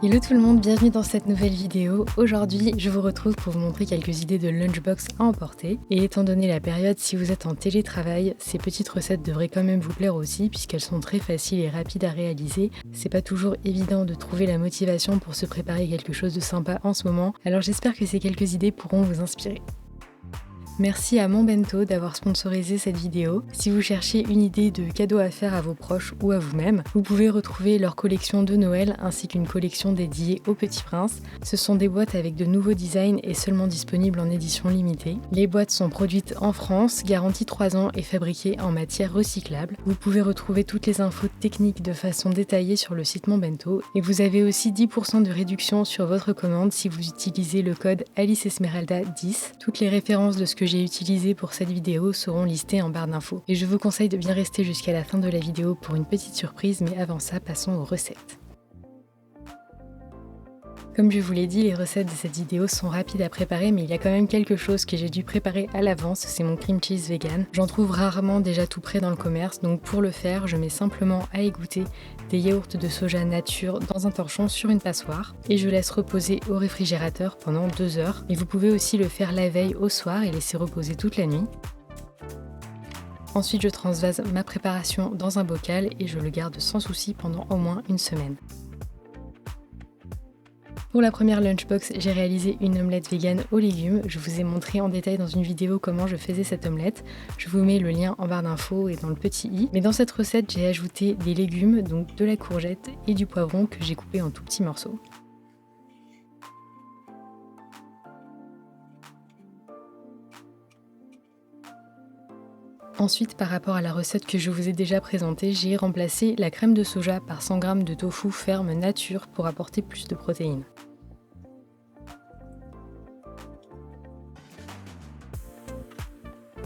Hello tout le monde, bienvenue dans cette nouvelle vidéo. Aujourd'hui, je vous retrouve pour vous montrer quelques idées de lunchbox à emporter. Et étant donné la période, si vous êtes en télétravail, ces petites recettes devraient quand même vous plaire aussi puisqu'elles sont très faciles et rapides à réaliser. C'est pas toujours évident de trouver la motivation pour se préparer quelque chose de sympa en ce moment, alors j'espère que ces quelques idées pourront vous inspirer. Merci à Mon Bento d'avoir sponsorisé cette vidéo. Si vous cherchez une idée de cadeau à faire à vos proches ou à vous-même, vous pouvez retrouver leur collection de Noël ainsi qu'une collection dédiée au Petit Prince. Ce sont des boîtes avec de nouveaux designs et seulement disponibles en édition limitée. Les boîtes sont produites en France, garantie 3 ans et fabriquées en matière recyclable. Vous pouvez retrouver toutes les infos techniques de façon détaillée sur le site Mon Bento et vous avez aussi 10% de réduction sur votre commande si vous utilisez le code AliceEsmeralda10. Toutes les références de ce que j'ai utilisé pour cette vidéo seront listées en barre d'infos. Et je vous conseille de bien rester jusqu'à la fin de la vidéo pour une petite surprise, mais avant ça, passons aux recettes. Comme je vous l'ai dit, les recettes de cette vidéo sont rapides à préparer, mais il y a quand même quelque chose que j'ai dû préparer à l'avance, c'est mon cream cheese vegan. J'en trouve rarement déjà tout prêt dans le commerce, donc pour le faire, je mets simplement à égoutter des yaourts de soja nature dans un torchon sur une passoire et je laisse reposer au réfrigérateur pendant 2 heures. Et vous pouvez aussi le faire la veille au soir et laisser reposer toute la nuit. Ensuite, je transvase ma préparation dans un bocal et je le garde sans souci pendant au moins une semaine. Pour la première lunchbox, j'ai réalisé une omelette vegan aux légumes. Je vous ai montré en détail dans une vidéo comment je faisais cette omelette. Je vous mets le lien en barre d'infos et dans le petit i. Mais dans cette recette, j'ai ajouté des légumes, donc de la courgette et du poivron que j'ai coupé en tout petits morceaux. Ensuite, par rapport à la recette que je vous ai déjà présentée, j'ai remplacé la crème de soja par 100 g de tofu ferme nature pour apporter plus de protéines.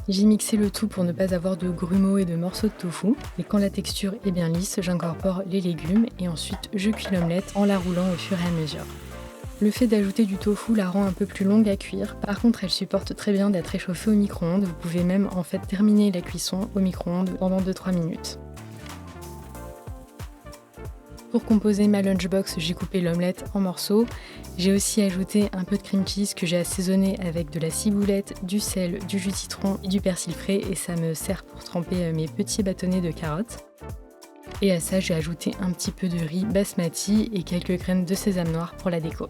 J'ai mixé le tout pour ne pas avoir de grumeaux et de morceaux de tofu. Et quand la texture est bien lisse, j'incorpore les légumes et ensuite je cuis l'omelette en la roulant au fur et à mesure. Le fait d'ajouter du tofu la rend un peu plus longue à cuire, par contre elle supporte très bien d'être réchauffée au micro-ondes, vous pouvez même en fait terminer la cuisson au micro-ondes pendant 2-3 minutes. Pour composer ma lunchbox, j'ai coupé l'omelette en morceaux. J'ai aussi ajouté un peu de cream cheese que j'ai assaisonné avec de la ciboulette, du sel, du jus de citron et du persil frais et ça me sert pour tremper mes petits bâtonnets de carottes. Et à ça, j'ai ajouté un petit peu de riz basmati et quelques graines de sésame noir pour la déco.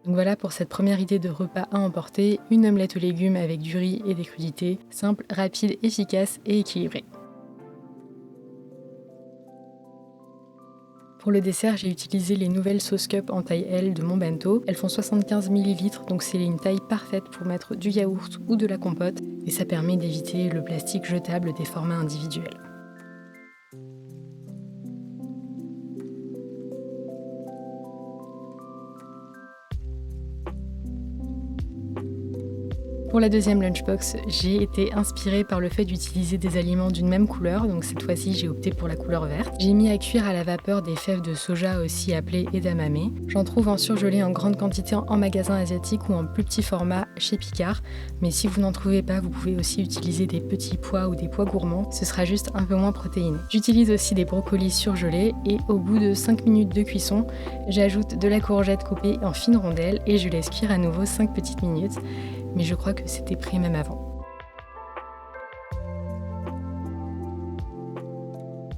Donc voilà pour cette première idée de repas à emporter, une omelette aux légumes avec du riz et des crudités, simple, rapide, efficace et équilibrée. Pour le dessert, j'ai utilisé les nouvelles sauce cup en taille L de Mon Bento. Elles font 75 ml, donc c'est une taille parfaite pour mettre du yaourt ou de la compote et ça permet d'éviter le plastique jetable des formats individuels. Pour la deuxième lunchbox, j'ai été inspirée par le fait d'utiliser des aliments d'une même couleur, donc cette fois-ci j'ai opté pour la couleur verte. J'ai mis à cuire à la vapeur des fèves de soja aussi appelées edamame. J'en trouve en surgelé en grande quantité en magasin asiatique ou en plus petit format chez Picard, mais si vous n'en trouvez pas, vous pouvez aussi utiliser des petits pois ou des pois gourmands, ce sera juste un peu moins protéiné. J'utilise aussi des brocolis surgelés et au bout de 5 minutes de cuisson, j'ajoute de la courgette coupée en fines rondelles et je laisse cuire à nouveau 5 petites minutes. Mais je crois que c'était prêt même avant.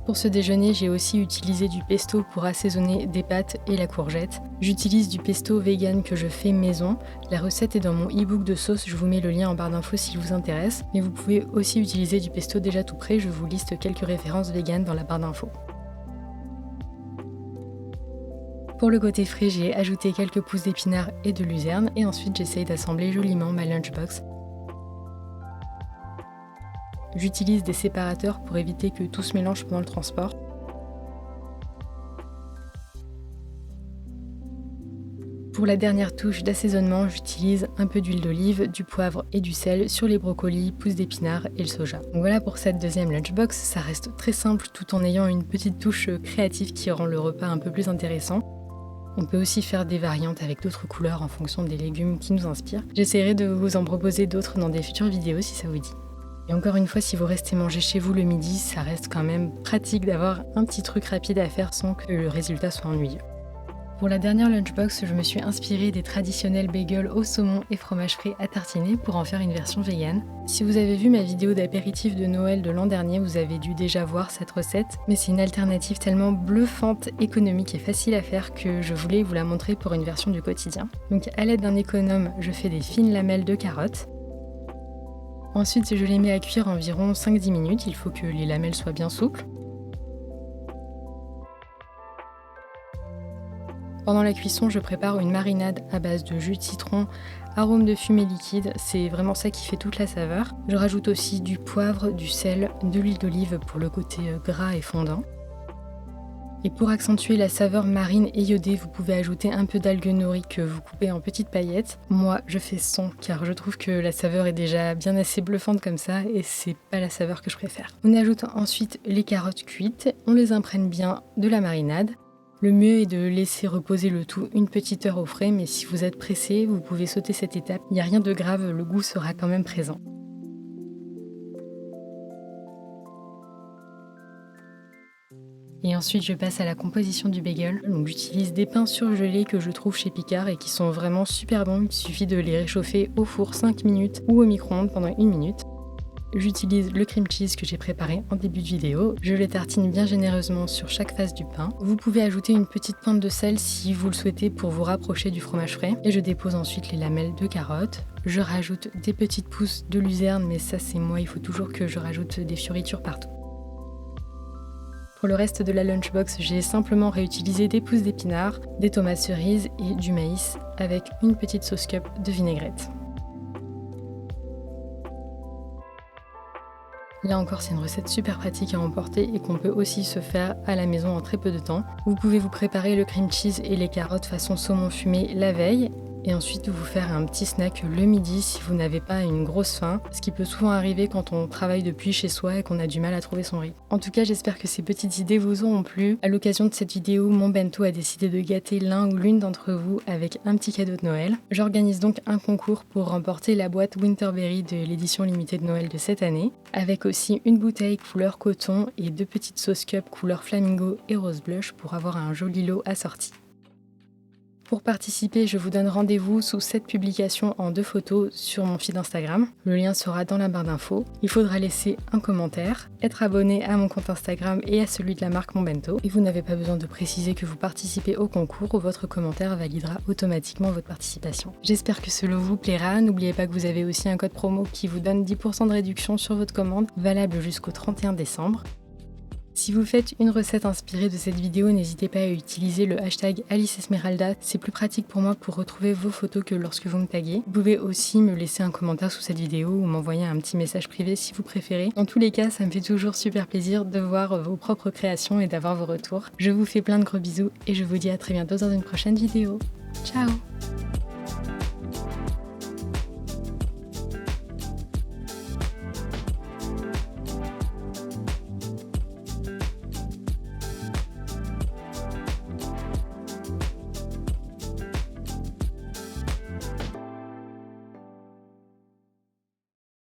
Pour ce déjeuner, j'ai aussi utilisé du pesto pour assaisonner des pâtes et la courgette. J'utilise du pesto vegan que je fais maison. La recette est dans mon e-book de sauce, je vous mets le lien en barre d'infos s'il vous intéresse. Mais vous pouvez aussi utiliser du pesto déjà tout prêt, je vous liste quelques références vegan dans la barre d'infos. Pour le côté frais, j'ai ajouté quelques pousses d'épinards et de luzerne et ensuite j'essaye d'assembler joliment ma lunchbox. J'utilise des séparateurs pour éviter que tout se mélange pendant le transport. Pour la dernière touche d'assaisonnement, j'utilise un peu d'huile d'olive, du poivre et du sel sur les brocolis, pousses d'épinards et le soja. Donc voilà pour cette deuxième lunchbox, ça reste très simple tout en ayant une petite touche créative qui rend le repas un peu plus intéressant. On peut aussi faire des variantes avec d'autres couleurs en fonction des légumes qui nous inspirent. J'essaierai de vous en proposer d'autres dans des futures vidéos si ça vous dit. Et encore une fois, si vous restez manger chez vous le midi, ça reste quand même pratique d'avoir un petit truc rapide à faire sans que le résultat soit ennuyeux. Pour la dernière lunchbox, je me suis inspirée des traditionnels bagels au saumon et fromage frais à tartiner pour en faire une version végane. Si vous avez vu ma vidéo d'apéritif de Noël de l'an dernier, vous avez dû déjà voir cette recette, mais c'est une alternative tellement bluffante, économique et facile à faire que je voulais vous la montrer pour une version du quotidien. Donc à l'aide d'un économe, je fais des fines lamelles de carottes. Ensuite, je les mets à cuire environ 5-10 minutes, il faut que les lamelles soient bien souples. Pendant la cuisson, je prépare une marinade à base de jus de citron, arôme de fumée liquide, c'est vraiment ça qui fait toute la saveur. Je rajoute aussi du poivre, du sel, de l'huile d'olive pour le côté gras et fondant. Et pour accentuer la saveur marine et iodée, vous pouvez ajouter un peu d'algues nori que vous coupez en petites paillettes. Moi, je fais 100 car je trouve que la saveur est déjà bien assez bluffante comme ça et c'est pas la saveur que je préfère. On ajoute ensuite les carottes cuites, on les imprègne bien de la marinade. Le mieux est de laisser reposer le tout une petite heure au frais, mais si vous êtes pressé, vous pouvez sauter cette étape. Il n'y a rien de grave, le goût sera quand même présent. Et ensuite, je passe à la composition du bagel. Donc, j'utilise des pains surgelés que je trouve chez Picard et qui sont vraiment super bons. Il suffit de les réchauffer au four 5 minutes ou au micro-ondes pendant 1 minute. J'utilise le cream cheese que j'ai préparé en début de vidéo. Je le tartine bien généreusement sur chaque face du pain. Vous pouvez ajouter une petite pointe de sel si vous le souhaitez pour vous rapprocher du fromage frais. Et je dépose ensuite les lamelles de carottes. Je rajoute des petites pousses de luzerne, mais ça c'est moi, il faut toujours que je rajoute des fioritures partout. Pour le reste de la lunchbox, j'ai simplement réutilisé des pousses d'épinards, des tomates cerises et du maïs avec une petite sauce cup de vinaigrette. Là encore, c'est une recette super pratique à emporter et qu'on peut aussi se faire à la maison en très peu de temps. Vous pouvez vous préparer le cream cheese et les carottes façon saumon fumé la veille et ensuite vous faire un petit snack le midi si vous n'avez pas une grosse faim, ce qui peut souvent arriver quand on travaille depuis chez soi et qu'on a du mal à trouver son rythme. En tout cas, j'espère que ces petites idées vous auront plu. À l'occasion de cette vidéo, mon bento a décidé de gâter l'un ou l'une d'entre vous avec un petit cadeau de Noël. J'organise donc un concours pour remporter la boîte Winterberry de l'édition limitée de Noël de cette année, avec aussi une bouteille couleur coton et 2 petites sauce cup couleur flamingo et rose blush pour avoir un joli lot assorti. Pour participer, je vous donne rendez-vous sous cette publication en 2 photos sur mon feed Instagram. Le lien sera dans la barre d'infos. Il faudra laisser un commentaire, être abonné à mon compte Instagram et à celui de la marque Mon Bento. Et vous n'avez pas besoin de préciser que vous participez au concours ou votre commentaire validera automatiquement votre participation. J'espère que ce lot vous plaira. N'oubliez pas que vous avez aussi un code promo qui vous donne 10% de réduction sur votre commande, valable jusqu'au 31 décembre. Si vous faites une recette inspirée de cette vidéo, n'hésitez pas à utiliser le hashtag AliceEsmeralda, c'est plus pratique pour moi pour retrouver vos photos que lorsque vous me taguez. Vous pouvez aussi me laisser un commentaire sous cette vidéo ou m'envoyer un petit message privé si vous préférez. En tous les cas, ça me fait toujours super plaisir de voir vos propres créations et d'avoir vos retours. Je vous fais plein de gros bisous et je vous dis à très bientôt dans une prochaine vidéo. Ciao!